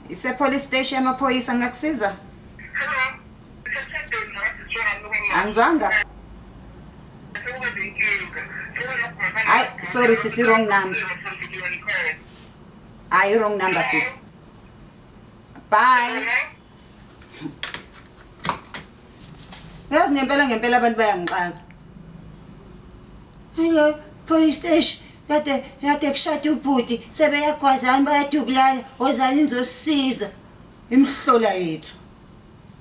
Ise police station amaphoyisa ngakusiza? Angizwanga. Sorry sis, wrong number. Wrong number sis. Bye. Yazi ngempela abantu bayangiqala. Hello, police station. Kade kushada ubhuti sebeyagwazana bayadubulana ozani nizosiza imhlola yethu.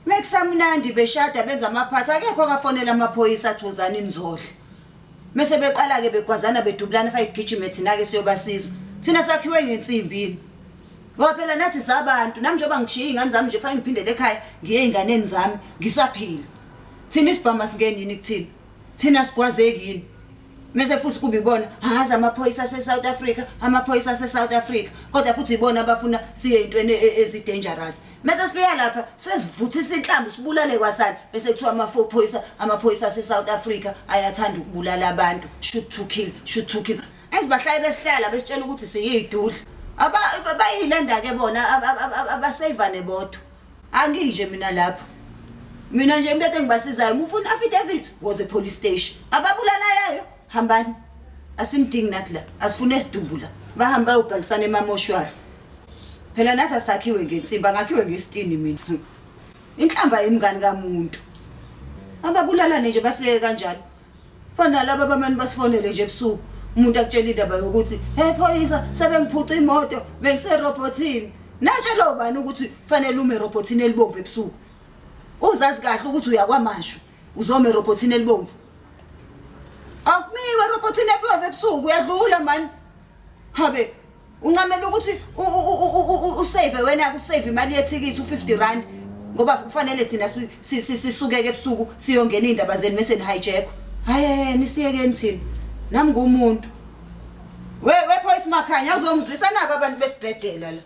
Mekusamnandi beshada benza amaphathi akekho kafonela amaphoyisa athi ozani nizodla. Mase beqala ke begwazana bedubulana fa igijime thina ke siyobasiza. Thina sakhiwe ngensimbini. Ngoba phela nathi sabantu nami njengoba ngishiya ingane zami nje fa ngiphindele ekhaya ngiye enganeni zami ngisaphila. Thina isibhama singenini kuthina. Thina sigwazeki yini? Mase futhi kubibona hazi amaphoyisa ase-South Africa, amaphoyisa ase-South Africa. Kodwa futhi ibona abafuna siye intweni ezi-dangerous. Mase sifika lapha sesivuthisa inhlambu sibulale kwasana bese kuthiwa amaphoyisa ase-South Africa ayathanda ukubulala abantu. Shoot to kill, shoot to kill. Esibahlaye besihlala besitshela ukuthi siyidudla. Bayilanda ke bona abasavane bodwa. Angije mina lapho. Mina nje impethe ngibasizayo ufuna affidavit was a police station. Ababulalayo hambani. Asimdingi nathi la. Asifune esidumbula. Bahamba ubhalisana emamoshwari. Phela nasa sakhiwe ngensimba ngakhiwe ngesitini mina. Inhlamba yimngani kamuntu. Ababulalane nje basiyeke kanjalo. Fana laba bamani basifonele nje ebusuku. Umuntu akutshela indaba yokuthi hey phoyisa sebengiphuca imoto bengise robotini. Natshela ubani ukuthi fanele ume robotini elibomvu ebusuku. Uzazi kahle ukuthi uyakwamashu uzome robotini elibomvu. Akumiwe robotini elibomvu ebusuku uyadlula man. Habe uncamela ukuthi usave wena usave imali yethikithi u50 ngoba kufanele thina sisuke ke ebusuku siyongena indaba zeni bese ni hijack. Hayi nisiyeke nithini nami ngumuntu. We phoyisa makhanya uzongizwisa nabo abantu besibhedlela la.